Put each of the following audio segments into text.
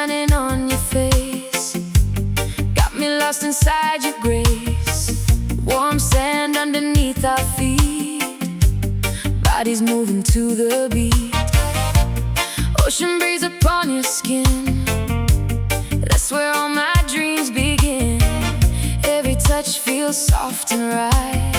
shining on your face, got me lost inside your grace. Warm sand underneath our feet, bodies moving to the beat. Ocean breeze upon your skin, that's where all my dreams begin. Every touch feels soft and right,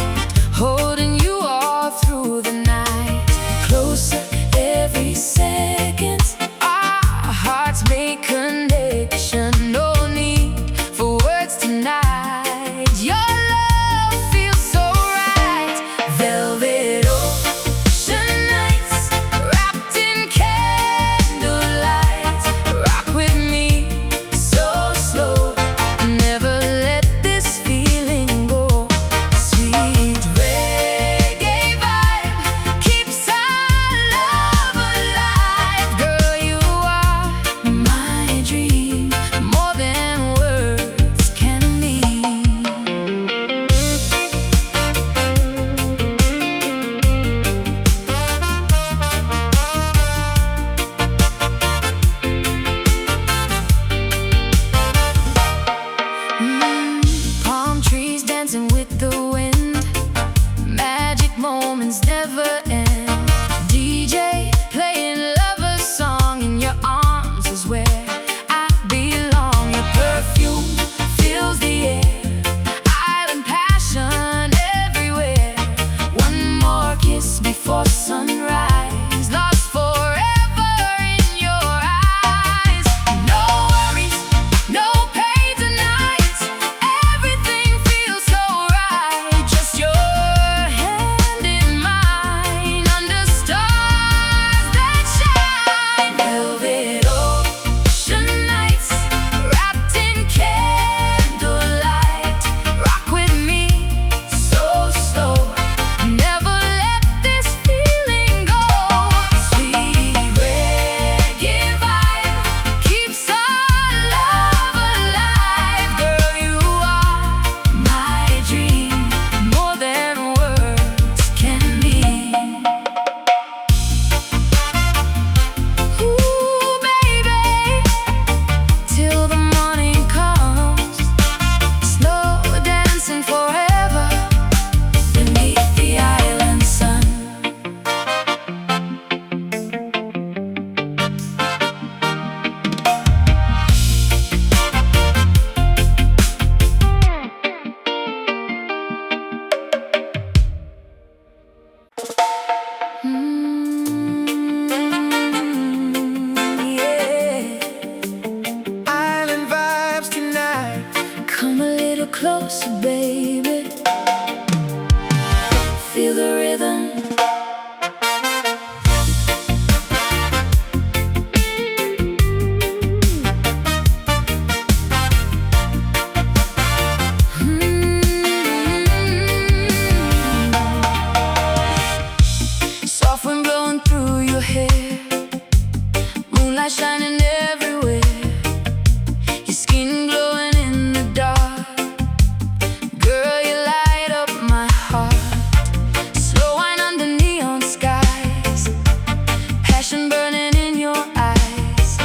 holding you all through the night. Closer every second, our hearts make connection. No need for words tonight, your love feels so right. Velvet ocean nights, wrapped in candlelight. Rock with me so slow, never let this feeling go. Sweet reggae vibe keeps our love alive. Girl, you are my dream, more than words can mean. Palm trees dancing with the wind, magic moments never end. DJ playing lover song, in your arms is where I belong. Your perfume fills the air, island passion everywhere. One more kiss before sunrise, lost forever in your eyes. No worries, no pain tonight, everything feels so right. Just your hand in mine, under stars that shine. Velvet ocean nights, wrapped in candlelight. Rock with me so slow, never let this feeling go. Sweet reggae vibe keeps our love alive. Girl, you are my dream, more than words can mean. Ooh, baby, till the morning comes, slow dancing forever beneath the island sun. Yeah. Island vibes tonight, come a little closer, baby. Feel the rhythm. Soft wind blowing through your hair, moonlight shining everywhere. Your skin glowing in the dark, girl, you light up my heart. Slow wine under neon skies, passion burning in your eyes.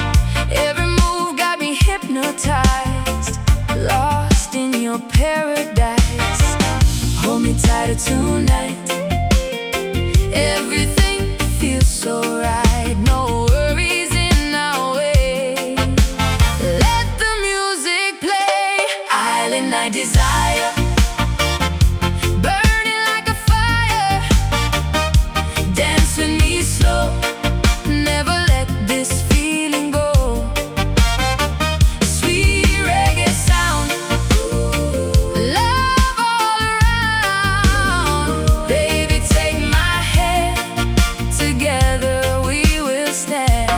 Every move got me hypnotized, lost in your paradise. Hold me tighter tonight, everything feels so right. No worries in our way, let the music play. Island night desire, burning like a fire. Dance with me slow, never let this feeling go. Sweet reggae sound, love all around. Baby, take my hand, together we will stand.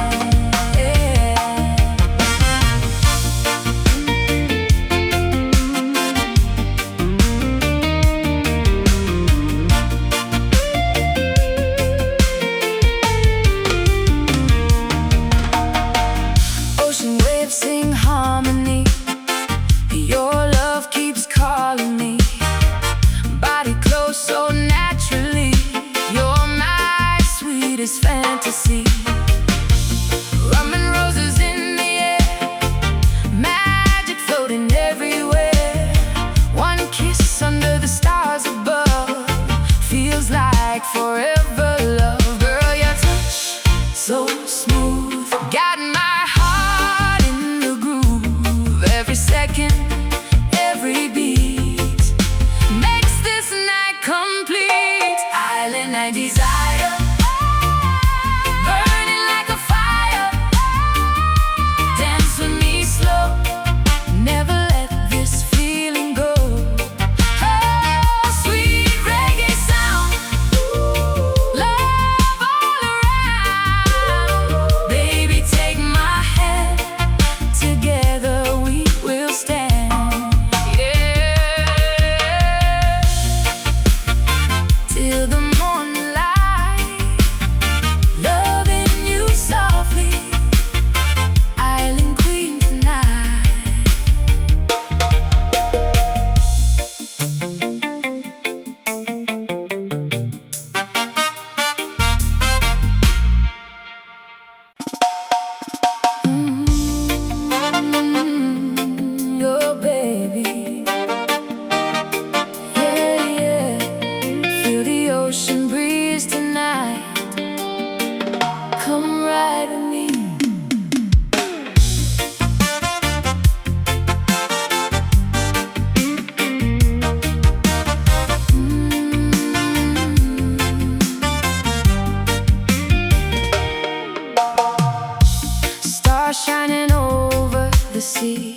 flying over the sea.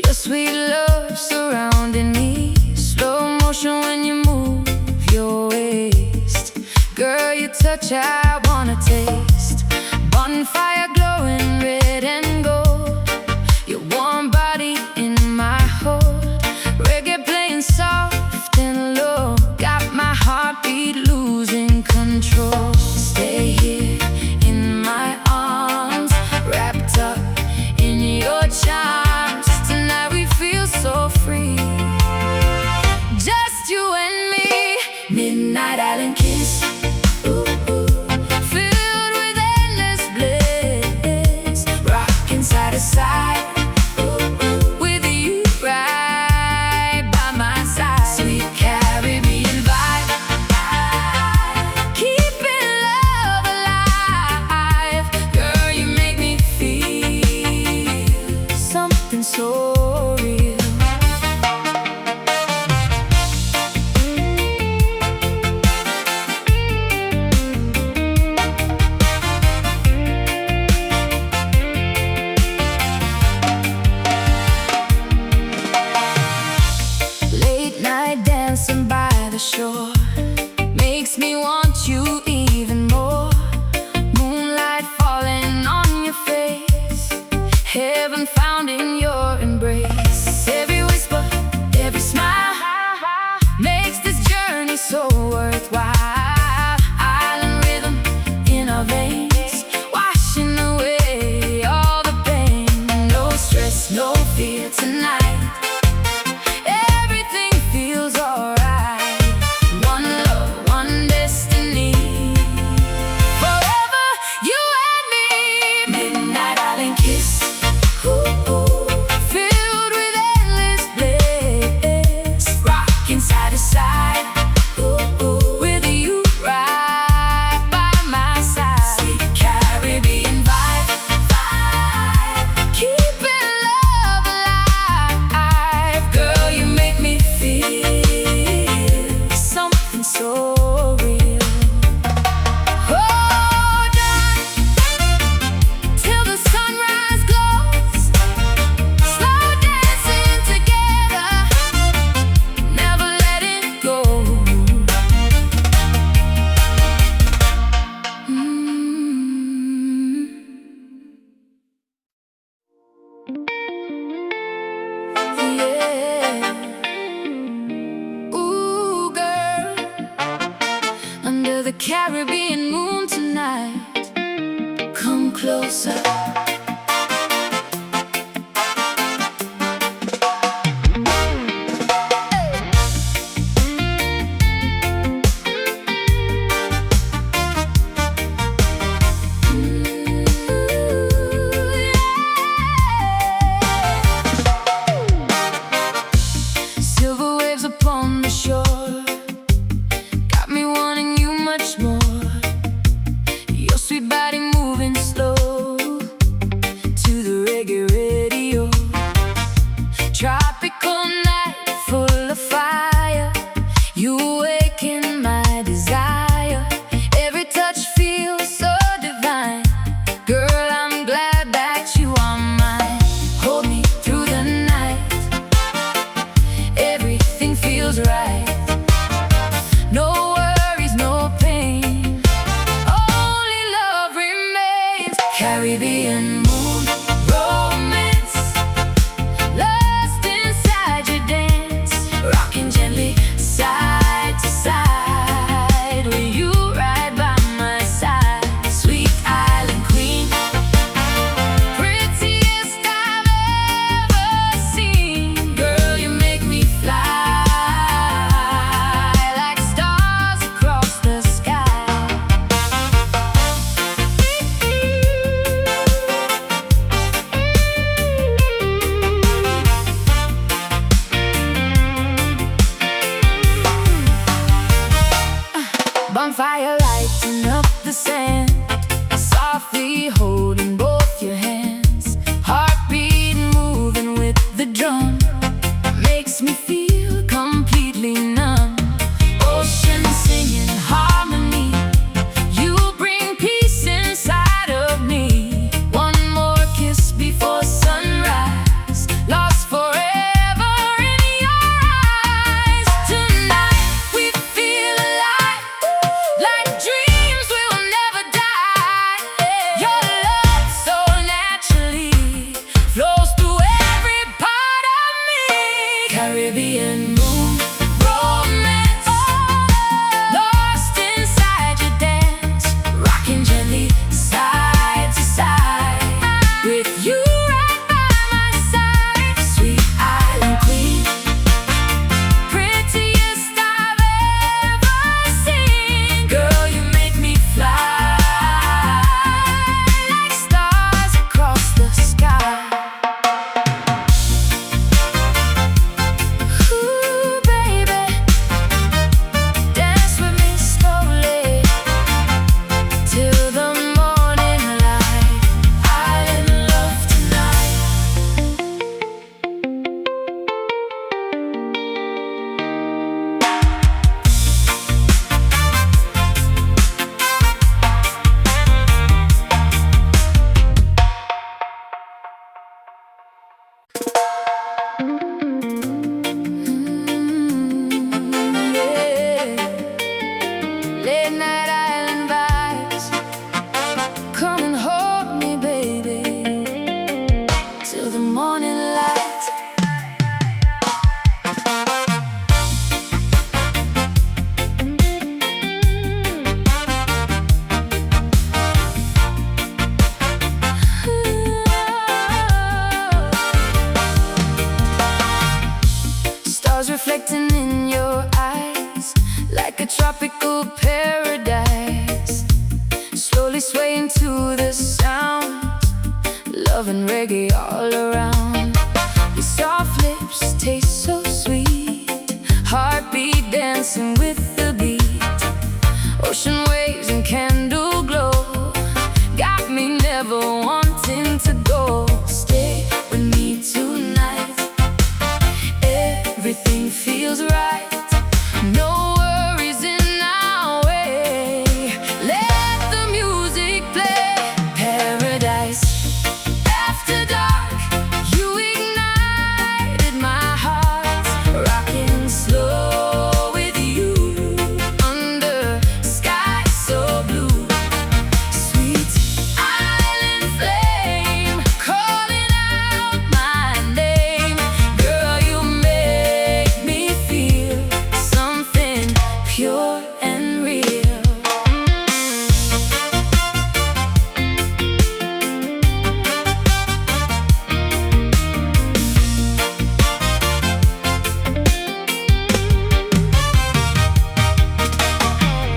Your sweet love surrounding me. Slow motion when you move your waist. Girl, your touch I wanna taste. Bonfire glowing red and gold. Your warm body in my hold. Reggae playing soft and low. Got my heartbeat losing control. Stay here in my arms, wrapped up in your charms. Tonight we feel so free, just you and me. Midnight Island kiss, ooh, ooh, filled with endless bliss. Rocking side to side, ooh, ooh, with you right by my side. Sweet Caribbean vibe, keeping love alive. Girl, you make me feel something so real. Late night dancing by the shore makes me want you even more. Moonlight falling on your face, heaven found in your embrace. Every whisper, every smile makes this journey so worthwhile. Island rhythm in our veins, washing away all the pain. No stress, no fear tonight. Everything feels alright. One love, one destiny. Forever, you and me. Midnight Island kiss, ooh, ooh, filled with endless bliss. Rocking side to side, ooh, ooh, with you right by my side. Sweet Caribbean vibe, keeping love alive. Girl, you make me feel something so real. Hold on till the sunrise glows. Slow dancing together, never letting go. Yeah. Ooh, girl, under the Caribbean moon tonight, come closer. Silver waves upon the shore got me wanting you much more. Your sweet body moving slow, reggae all around. Your soft lips taste so sweet, heartbeat dancing with the beat. Ocean waves and candle glow got me never wanting to go. Stay with me tonight, everything feels right. No worries in our way. Let the music play. Paradise after dark, you ignited my heart. Rocking slow with you under sky so blue. Sweet island flame calling out my name. Girl, you make me feel something pure and real.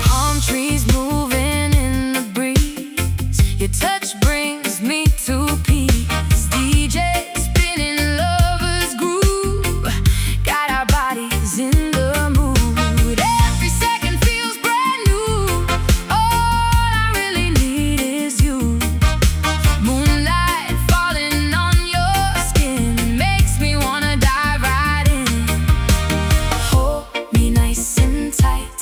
Palm trees moving in the breeze, your touch brings me to peace. DJ spinning lovers groove, got our bodies in the mood. Every second feels brand new, all I really need is you. Moonlight falling on your skin makes me wanna dive right in. Hold me nice and tight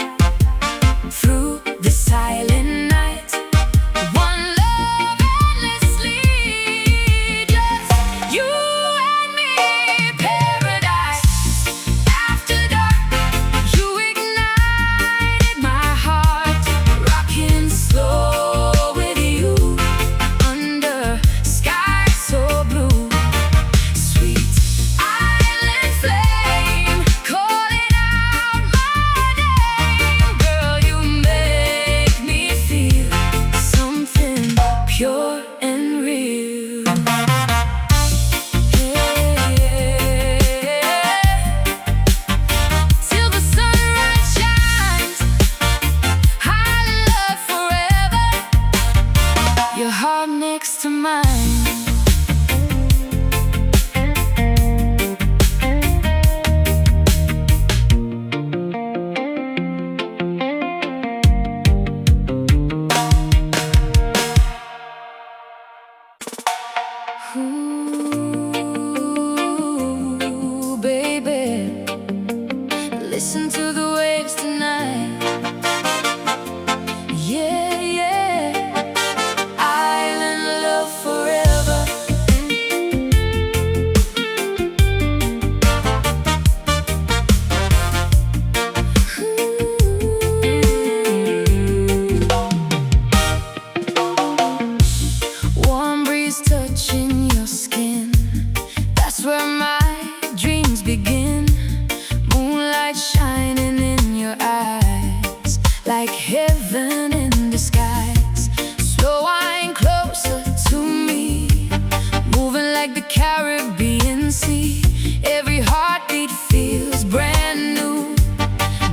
through the silent night. One love endlessly, just you and me. Paradise after dark, you ignited my heart. Rocking slow with you under sky so blue. Sweet island flame calling out my name. Girl, you make me feel something pure and real. Till the sunrise shines, high love forever. Your heart next to mine. Ooh, baby, listen to the waves tonight. Yeah, yeah, island love forever. Warm breeze touching your skin, that's where my dreams begin. Moonlight shining in your eyes, like heaven in disguise. Slow wine closer to me, moving like the Caribbean Sea. Every heartbeat feels brand new.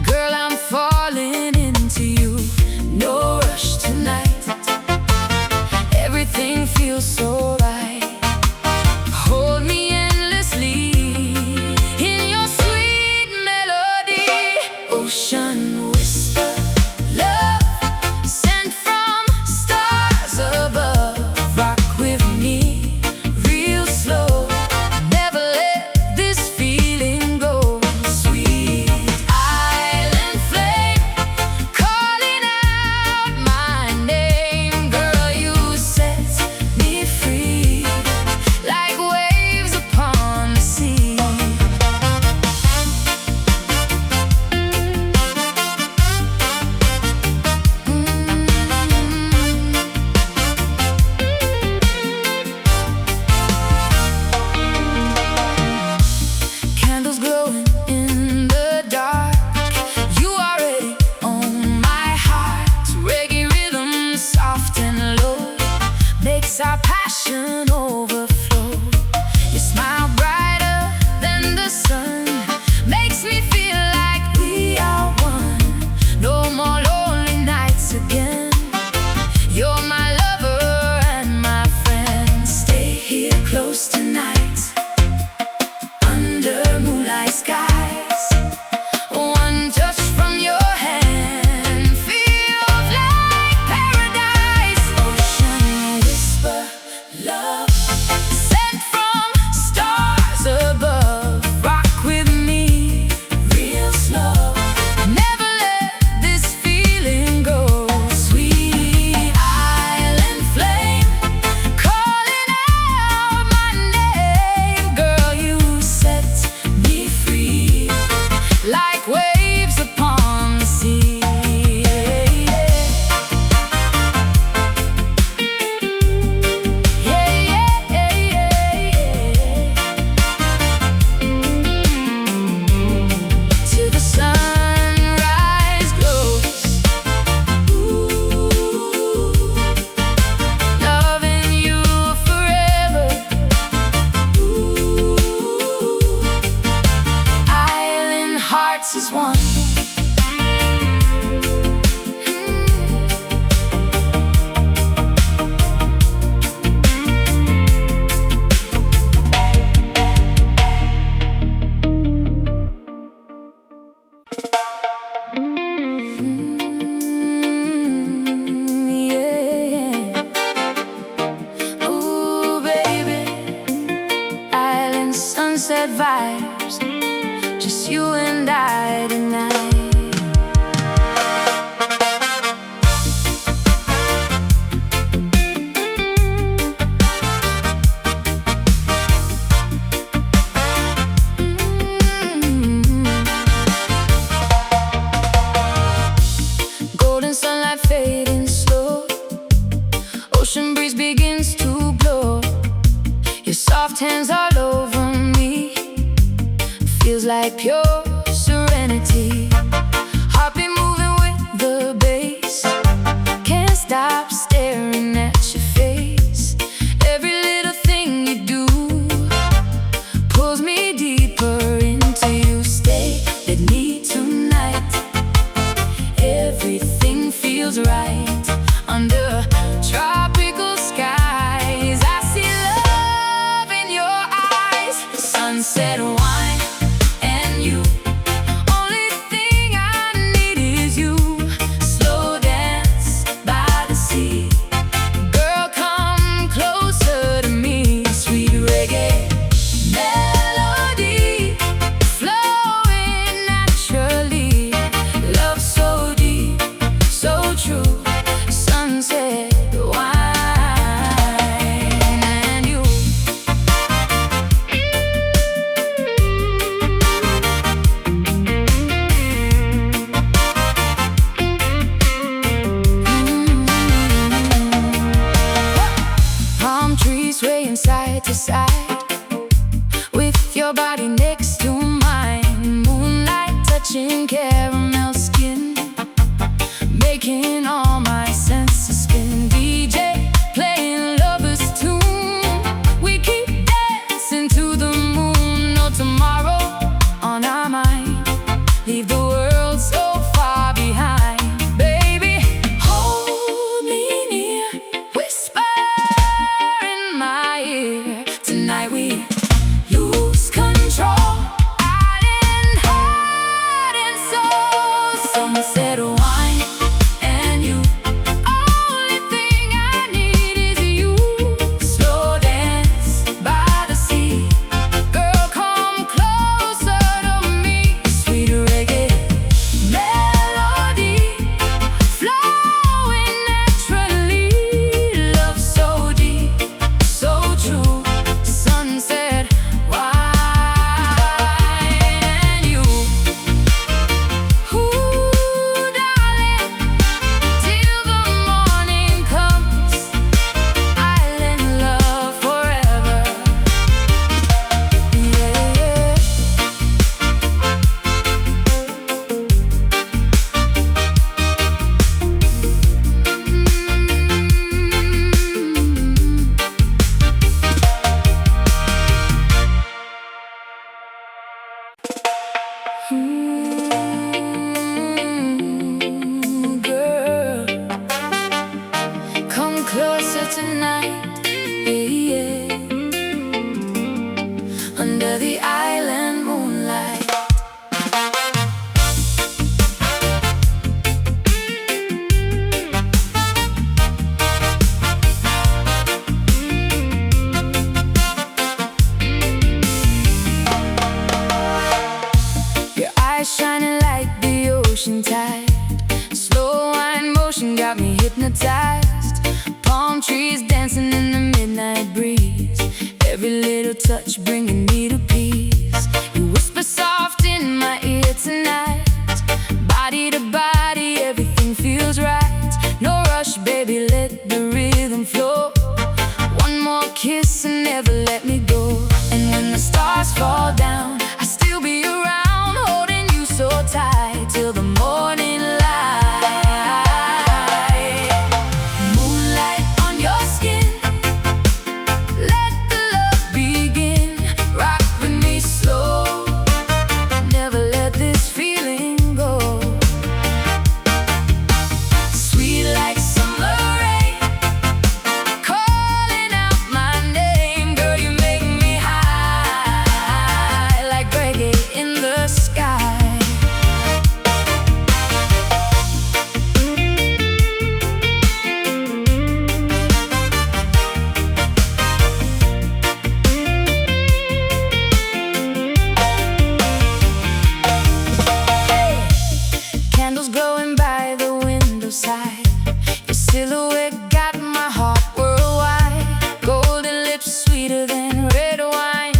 Girl, I'm falling into you. No rush tonight, everything feels so right. Hold me endlessly in your sweet melody. Ocean whisper, love sent from stars above. Rock with me real slow, never let tonight, under moonlight skies. One touch from your hand feels like paradise. Ocean whisper love, sent from stars above. Rock with me, real slow. Never let this feeling go. Sweet island flame, calling out my name. Girl, you set me free, like waves upon the sea. To the sunrise glows. Ooh, loving you forever. Ooh, island hearts is one. Yeah. Ooh, baby, island sunset vibes, just you and I tonight. Golden sunlight fading slow, ocean breeze begins to blow. Your soft hands all over me, feels like pure serenity. Heartbeat moving with the bass, can't stop staring at your face. Every little thing you do pulls me deeper into you. Stay with me tonight, everything feels right under tropical skies. I see love in your eyes, sunset wine and you. Only thing I need is you. Slow dance by the sea. Girl, come closer to me. Sweet reggae melody, flowing naturally. Love so deep, so true. Sunset wine and you. Palm trees swaying side to side, with your body next to mine. Moonlight touching caramel skin, making all my senses spin. DJ playing lovers tune, we keep dancing to the moon. No tomorrow on our mind, leave the world so far behind. Baby, hold me near, whisper in my ear. Tonight we lose control, island heart and under the island moonlight. Your eyes shining like the ocean tide. Slow wine motion got me hypnotized. Palm trees dancing in the midnight breeze. Every little touch bringing me to peace. You whisper soft in my ear tonight. Body to body, everything feels right. No rush, baby, let the rhythm flow. One more kiss and never let me go. And when the stars fall down, I'll still be around, holding you so tight till the morning light. Moonlight on your skin, let the love begin. Rock with me slow, never let this feeling go. Sweet like summer rain, calling out my name. Girl, you make me high like reggae in the sky. Candles glowing by the window side. Your silhouette got my heart worldwide. Golden lips sweeter than red wine.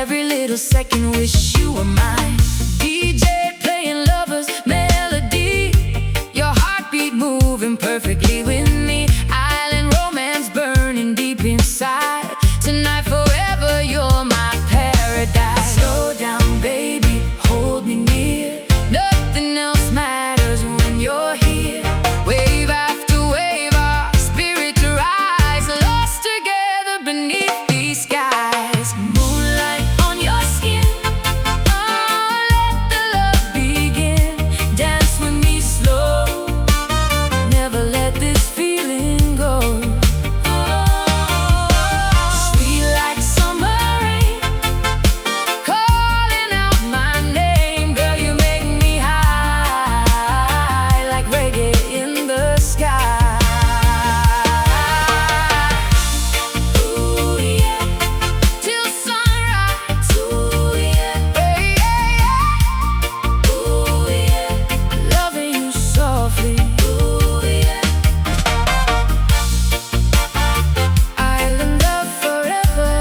Every little second wish you were mine. DJ playing lovers melody. Your heartbeat moving perfectly with me. Island romance burning deep inside. Tonight forever you're my paradise. Slow down baby, hold me near. Nothing else matters when you're here. Wave after wave, our spirits rise, lost together beneath these skies. Moonlight on your skin, oh, let the love begin. Dance with me slow, never let this feeling go. Sweet like summer rain, calling out my name. Girl, you make me high like reggae in the sky. Ooh yeah, till sunrise. Ooh yeah, yeah, yeah. Ooh yeah, loving you softly. Ooh yeah, island love forever.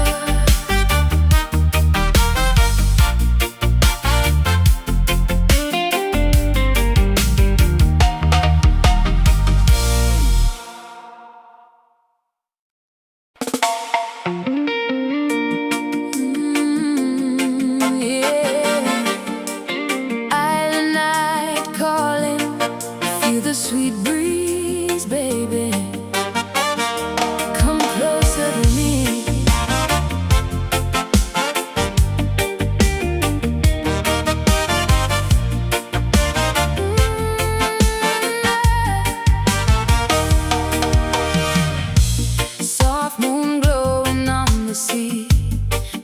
Yeah. Island night calling, feel the sweet breeze, baby. Come closer to me. Soft moon glowing on the sea.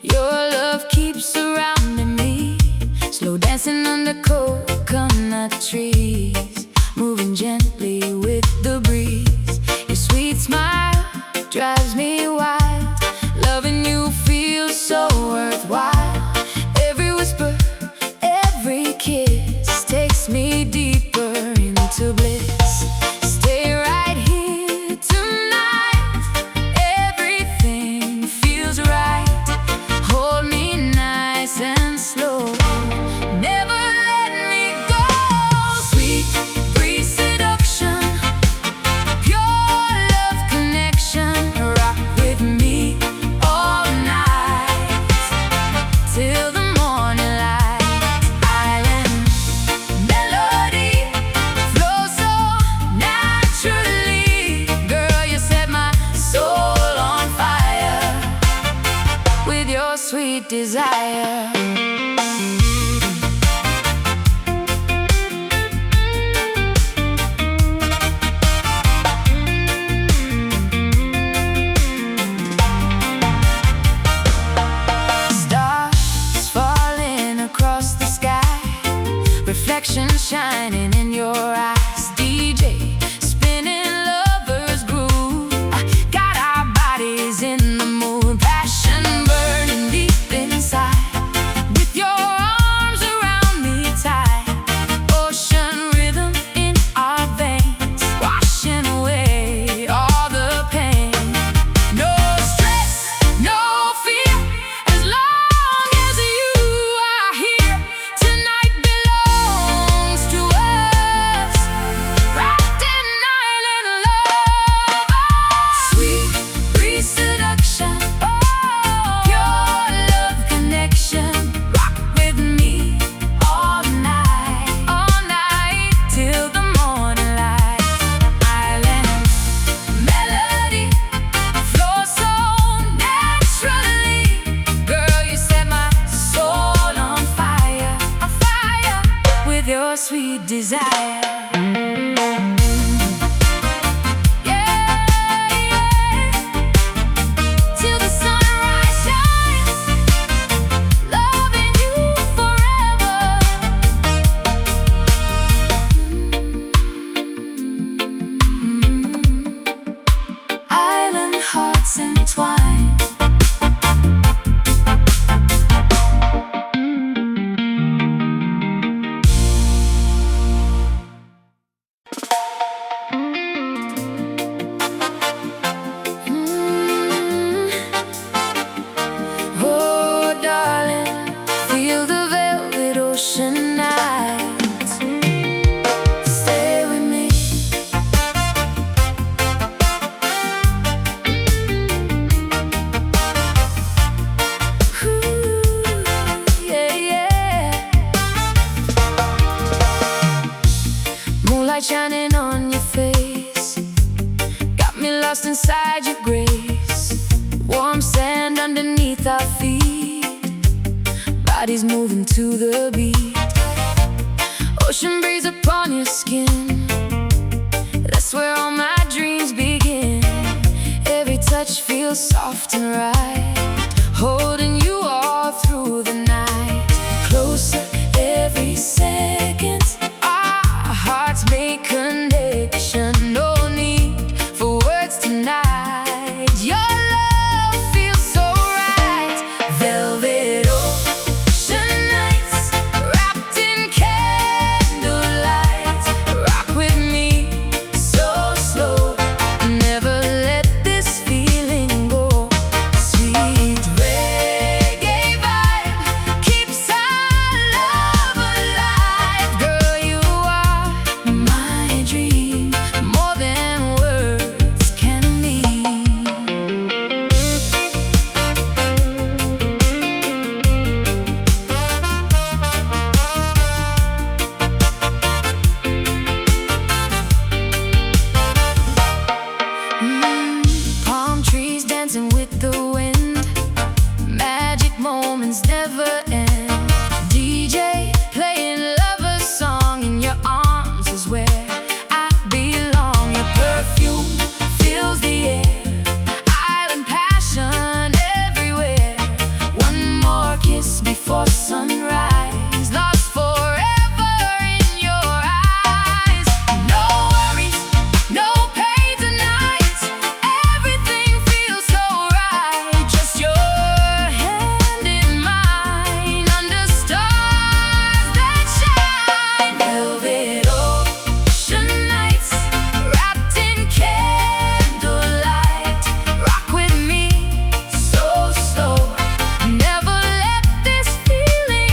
Your love keeps surrounding me. Slow dancing under coconut trees, moving gently with the breeze. Your sweet smile drives me wild. Loving you feels so worthwhile. Every whisper, every kiss takes me deeper into bliss. Stay right here tonight. Everything feels right. Hold me nice and slow. Never let me go. Sweet breeze seduction, pure love connection. Rock with me all night till the morning light. Island melody flows so naturally. Girl, you set my soul on fire with your sweet desire. Stars shining in your eyes. DJ, spinning lovers groove. Got our bodies in the mood, passion burning deep inside. With your arms around me tight, ocean rhythm in our veins, washing away all the pain. No stress, no fear, as long as you are here. Tonight belongs to us, wrapped in island love. Sweet breeze seduction, pure love connection. Rock with me all night till the morning light. Island melody flows so naturally. Girl, you set my soul on fire with your sweet desire. Till the sunrise shines, loving you forever. Island hearts entwined. Oh, darling, feel the velvet ocean nights. Stay with me. Ooh, yeah. Moonlight shining on your face, got me lost inside your grace. Warm sand underneath our feet, bodies moving to the beat. Ocean breeze upon your skin, that's where all my dreams begin. Every touch feels soft and right, holding you all through the night. Closer every second, our hearts make connection. No need for words tonight. Your love feels so right. Velvet ocean nights, wrapped in candlelight. Rock with me so slow, never let this feeling go. Sweet reggae vibe keeps our love alive. Girl, you are my dream, more than words can mean. Palm trees dancing with the wind, magic moments never end. DJ playing lover's song, in your arms is where I belong. Your perfume fills the air, island passion everywhere. One more kiss before sunrise, lost forever in your eyes. No worries, no pain tonight, everything feels so right. Just your hand in mine, under stars that shine. Velvet ocean nights, wrapped in candlelight. Rock with me so slow, never let this feeling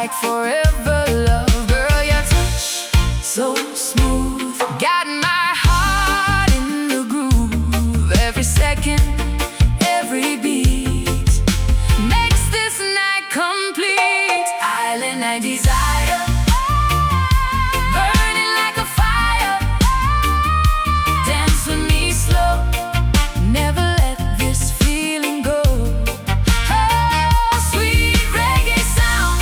like forever love. Girl, your touch so smooth, got my heart in the groove. Every second, every beat makes this night complete. Island I desire, burning like a fire. Dance with me slow, never let this feeling go. Oh, sweet reggae sound,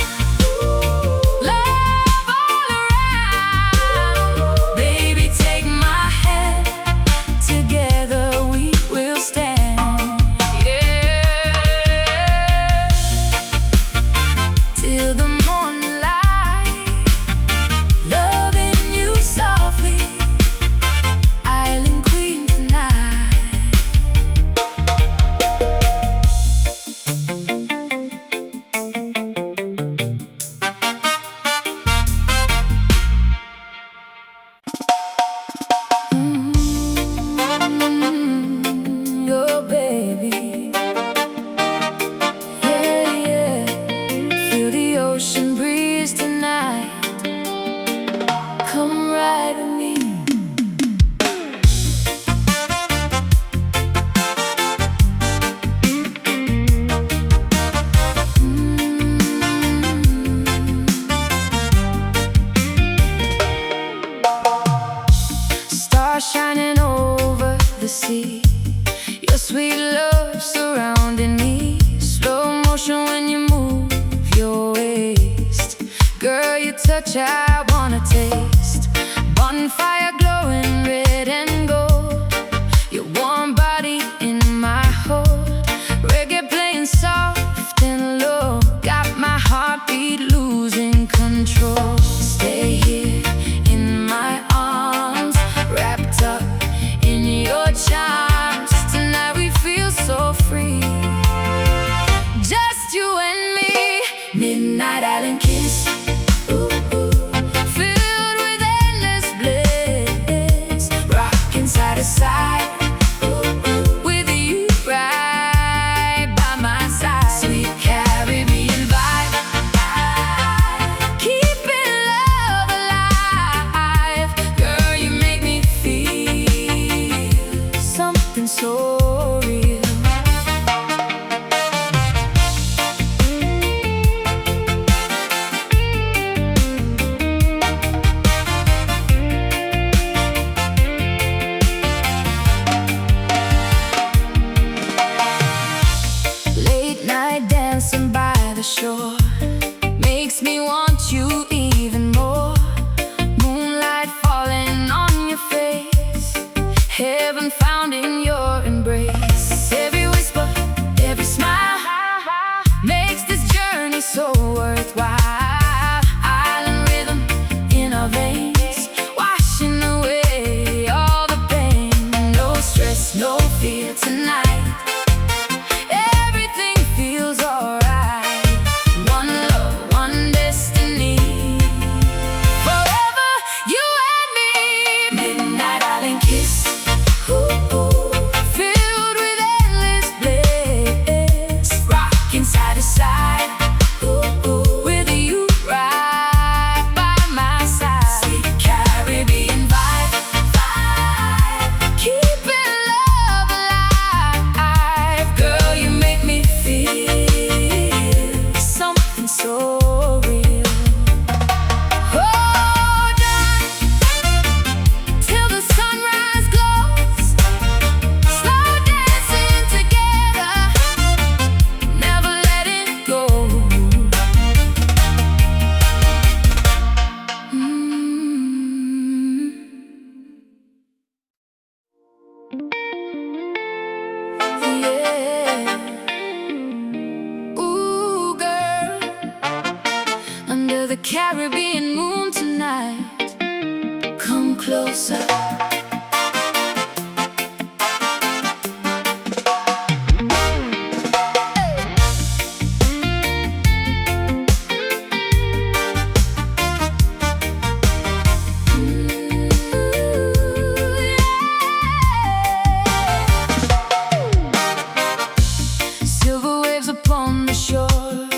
love all around. Baby, take my hand, together we will stand. Yeah, till the morning light, loving you softly, island queen tonight. Your baby, yeah, yeah. Feel the ocean breeze tonight. Come ride with me. Stars shining over the sea, your sweet love surrounding me. Slow motion when you move your waist. Girl, your touch I wanna taste. Bonfire glowing red and gold, your warm body in my hold. Reggae playing soft and low, got my heartbeat losing control. Stay here in my arms, wrapped up in your charms. Tonight we feel so free, just you and me. Midnight island kiss, ooh, ooh, filled with endless bliss. Rocking side to side, ooh, ooh, with you right by my side. Sweet Caribbean vibe, keeping love alive. Girl, you make me feel something so real. Late night dancing by the shore makes me want you even more. Moonlight falling on your face, heaven found in your embrace. Every whisper, every smile makes this journey so worthwhile. Island rhythm in our veins, washing away all the pain. No stress, no fear tonight. Everything feels alright. One love, one destiny, forever you and me. Midnight island kiss, ooh, ooh, filled with endless bliss. Rocking side to side, ooh, ooh, with you right by my side. Sweet Caribbean vibe, keeping love alive. Girl, you make me feel something so real. Hold on till the sunrise glows, slow dancing together, never letting go. Yeah. Ooh, girl, under the Caribbean moon tonight, come closer. Silver waves upon the shore,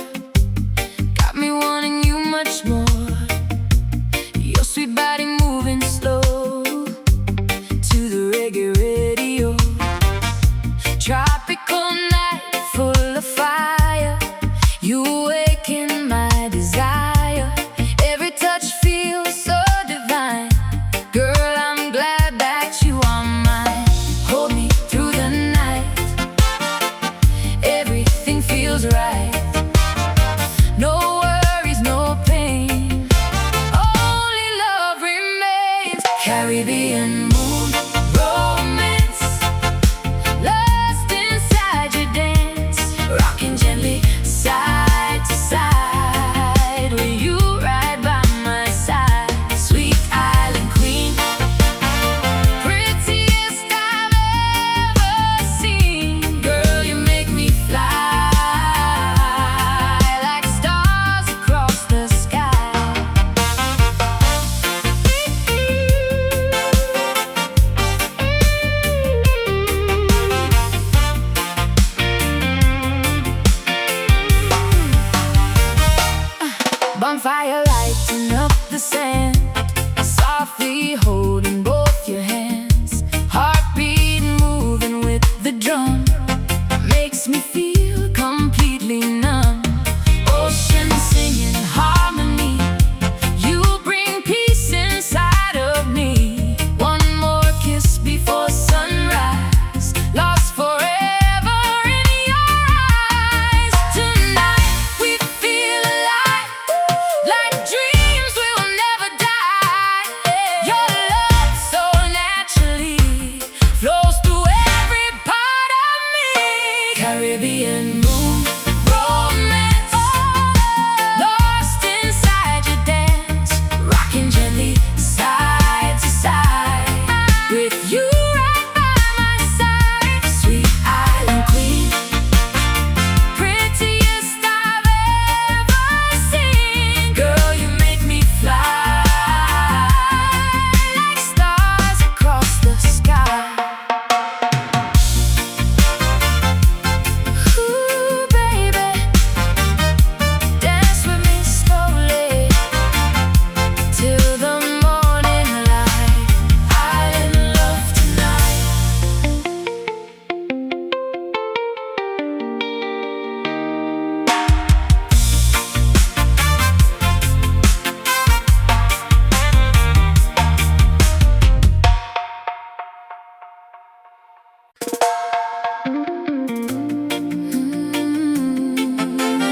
got me wanting you fire lighting up the sand, softly holding both your hands. Heartbeat moving with the drum makes me feel completely numb. Ocean singing harmony, you bring peace inside of me. One more kiss before sunrise, lost forever in your eyes. Tonight we feel alive, like dreams will never die. Your love so naturally flows through every part of me. Caribbean moon romance, lost inside your dance, rocking gently side to side, with you right by my side. Sweet island queen, prettiest I've ever seen. Girl, you make me fly like stars across the sky. Ooh, baby, dance with me slowly till the morning light. Island love tonight.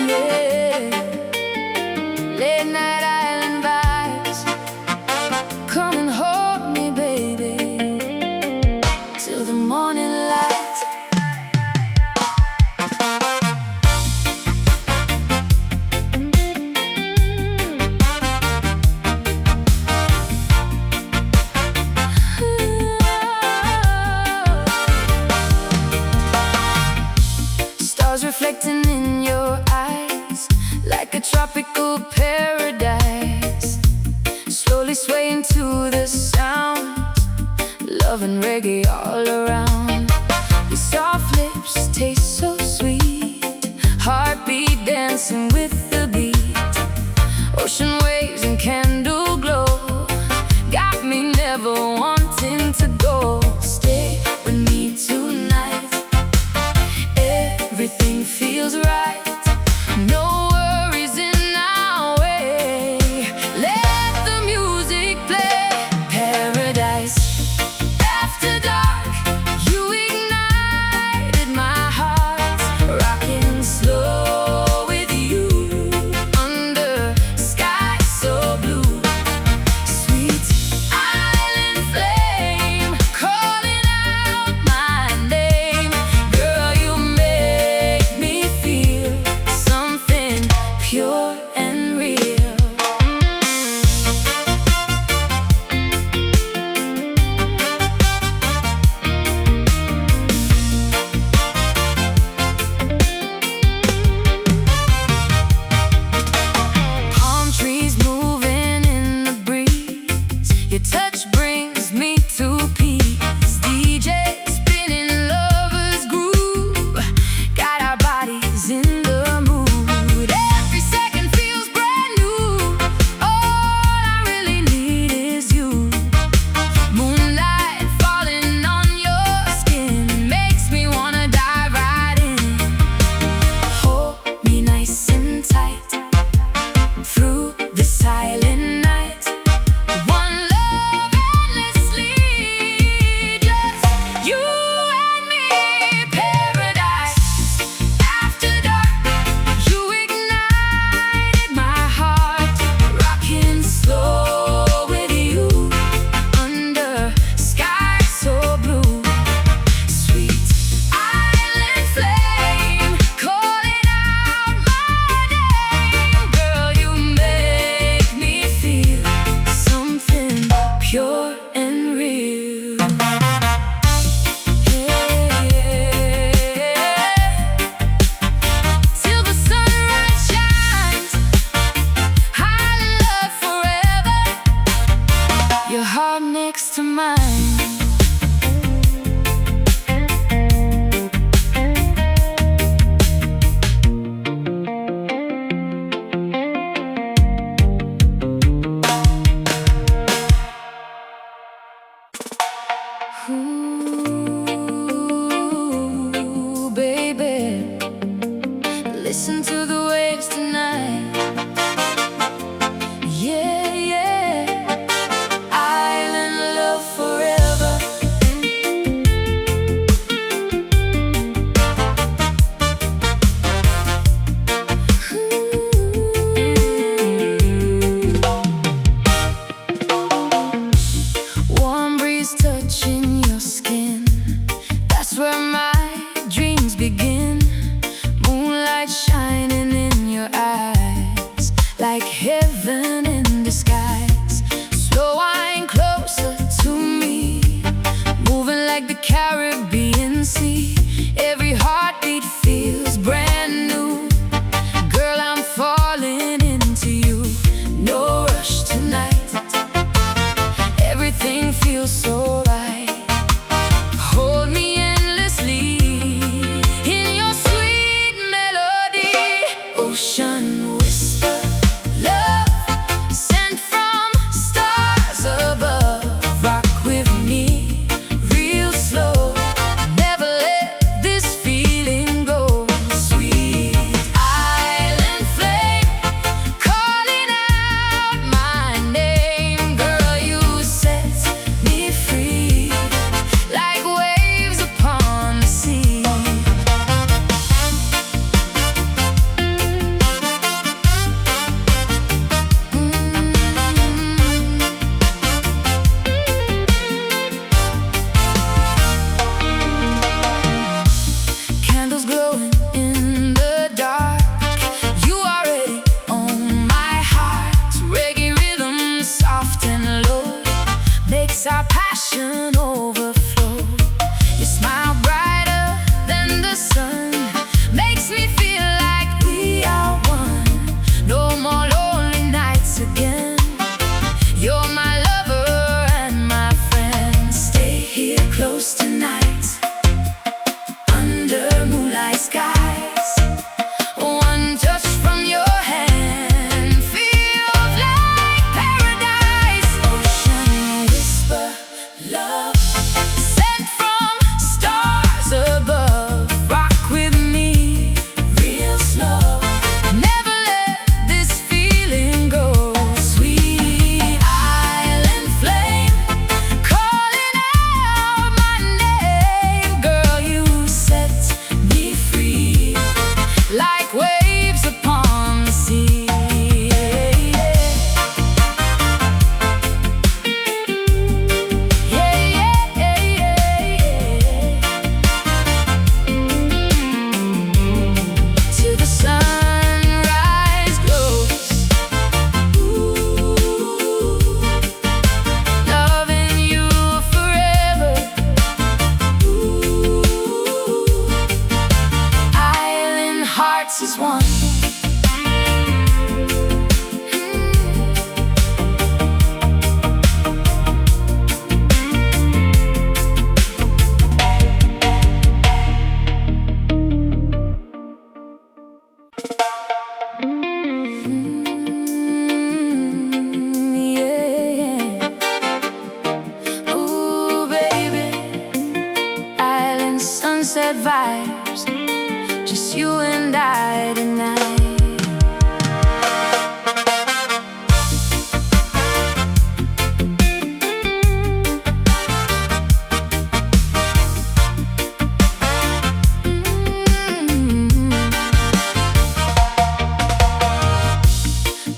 Yeah. Late night island vibes, come and hold me, baby, till the morning light. Stars reflecting in your eyes, like a tropical paradise, slowly swaying to the sound, love and reggae all around. Your soft lips taste so sweet, heartbeat dancing with the beat. Ocean waves and candle glow got me never wanting to go. Stay with me tonight, everything feels right. No worries in our way. Let the music play. Paradise after dark, you ignited my heart, rocking slow with you. heaven in disguise. Slow wine closer to me, moving like the Caribbean Sea. Every heartbeat feels brand new. Girl, I'm falling into you. No rush tonight, everything feels so right. Hold me endlessly in your sweet melody. Ocean whisper, love sent from stars above. Rock with me real slow, never let this feeling go. Sweet island flame calling out my name. Girl, you set me free like waves upon the sea. Candles glowing in the dark, you already own my heart. Reggae rhythm, soft and low, makes our passion overflow. You smile brighter than the sun, makes me feel like we are one. No more lonely nights again. You're my lover and my friend. Stay here close tonight, under moonlight skies. One touch from your hand feels like paradise. Ocean whisper, love sent from stars above. Rock with me real slow, never let this feeling go. Sweet island flame calling out my name. Girl, you set me free like waves upon the sea. Till the sunrise glows. Ooh, loving you forever. Ooh, island hearts is one. Yeah. Ooh, baby, island sunset vibes, just you and I tonight.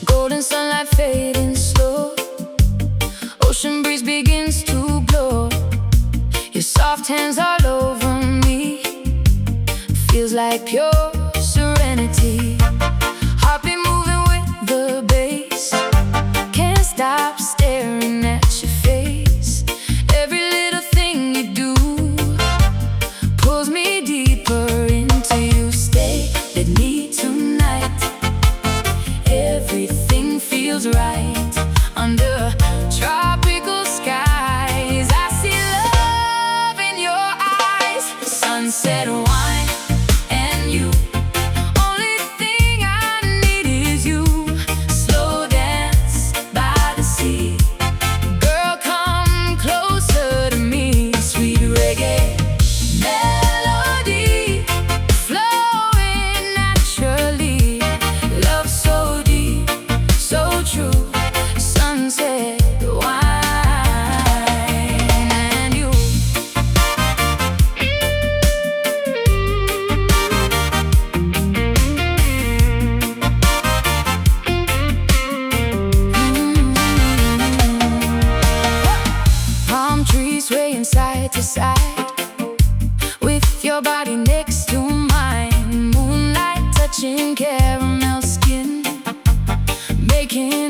Golden sunlight fading slow, ocean breeze begins to blow. Your soft hands all over me, feels like pure serenity. Heartbeat moving with the bass, can't stop staring at your face. Every little thing you do pulls me deeper into you. Stay with me tonight, everything feels right under tropical skies. I see love in your eyes, sunset wine and you. Only thing I need is you. Slow dance by the sea. Girl, come closer to me. Sweet reggae melody flowing naturally. Love so deep, so true. Sunset wine and you. Palm trees swaying side to side, with your body next to mine. Moonlight touching caramel skin, making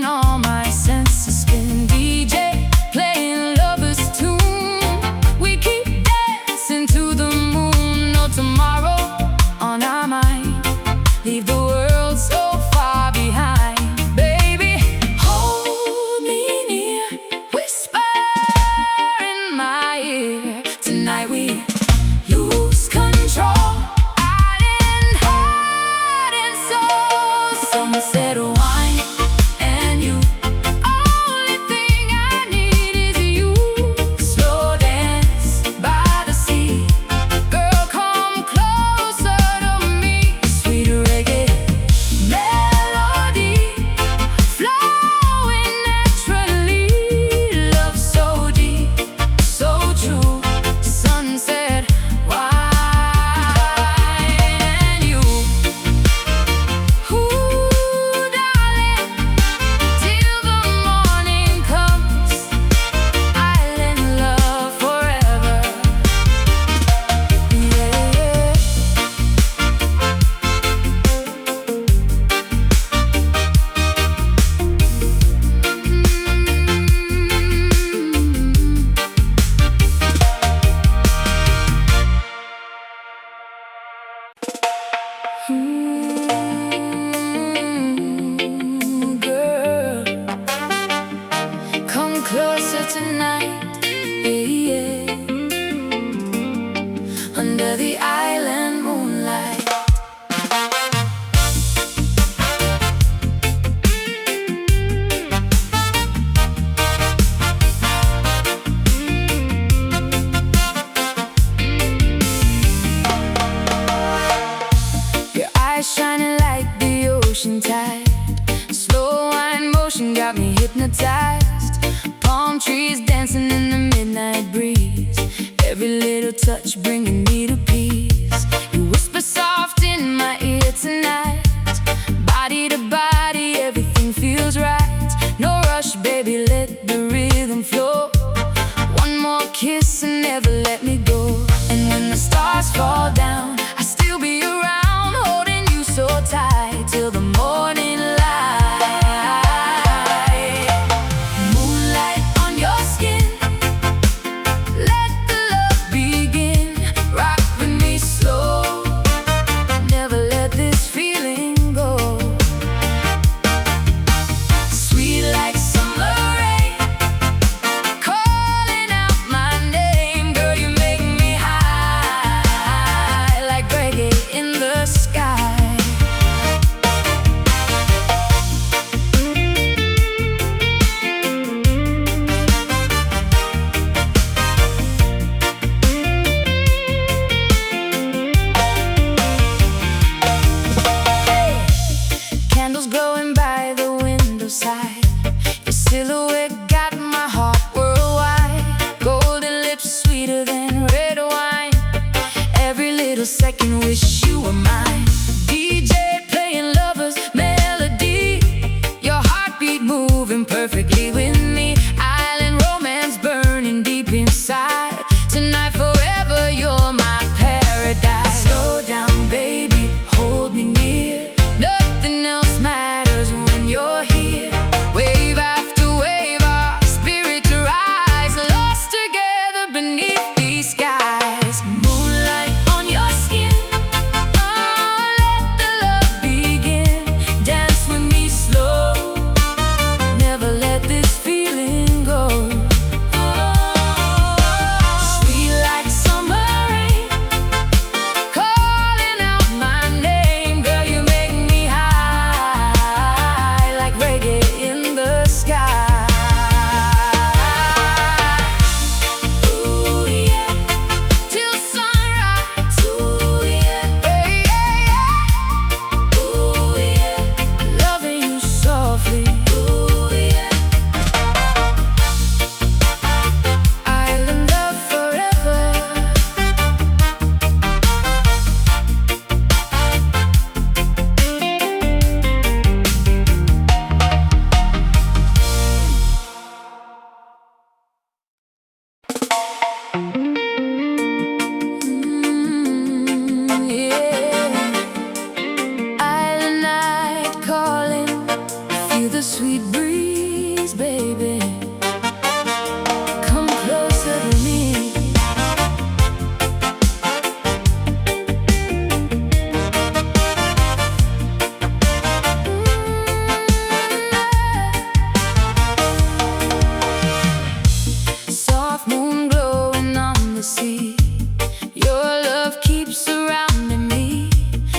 ocean got me hypnotized. Palm trees dancing in the midnight breeze. Every little touch bringing me to peace. You whisper soft in my ear tonight. Body to body, everything feels right. No rush, baby, let the rhythm flow. One more kiss and never let me go. And when the stars fall down, I'll still be around, holding you so tight till the morning light. Moonlight on your skin, let the love begin. Rock with me slow, never let this feeling go. Sweet like summer rain, calling out my name. Girl, you make me high, like reggae in the sky. Candles glowing by the window side. Your silhouette got my heart worldwide. Golden lips sweeter than red wine. Every little second wish you were mine. DJ playing lovers melody. Your heartbeat moving perfectly with me. Island romance burning deep inside. Tonight forever you're my paradise. Slow down baby, hold me near. Nothing else matters when you're here. Wave after wave, our spirits rise, lost together beneath these skies. Moonlight on your skin, oh, let the love begin. Dance with me slow, never let this feeling go. Sweet like summer rain, calling out my name. Girl, you make me high, like reggae in the sky. Ooh yeah, till sunrise. Ooh yeah, yeah, yeah, yeah. Ooh yeah, loving you softly. Ooh yeah, island love forever. Yeah. Island night calling, feel the sweet breeze, baby. Come closer to me. Soft moon glowing on the sea. Your love keeps surrounding me.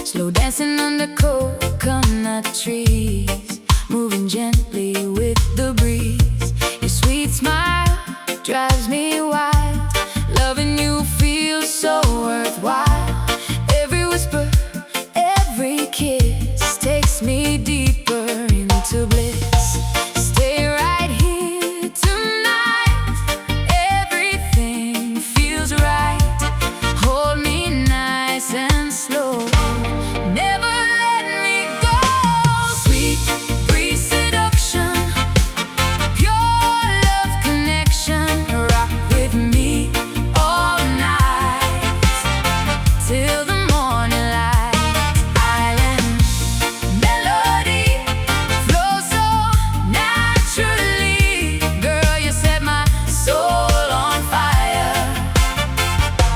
Slow dancing under coconut trees, moving gently with the breeze. Your sweet smile drives me wild. Loving you feels so worthwhile. Every whisper, every kiss takes me deeper into bliss. Stay right here tonight. Everything feels right. Hold me nice and slow. Never let me go. Sweet breeze seduction, pure love connection. Rock with me all night till the morning light. Island melody flows so naturally. Girl, you set my soul on fire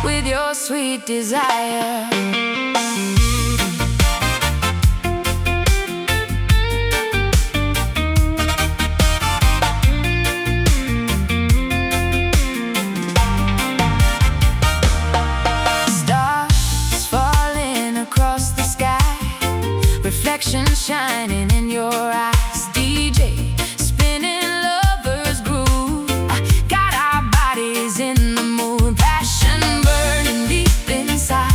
with your sweet desire. Stars falling across the sky, reflections shining in your eyes. DJ spinning lovers groove, got our bodies in the mood. Passion burning deep inside.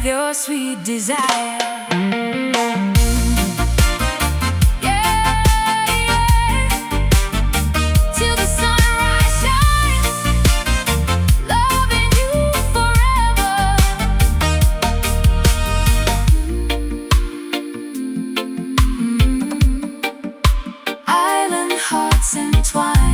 with your sweet desire. Hearts entwined.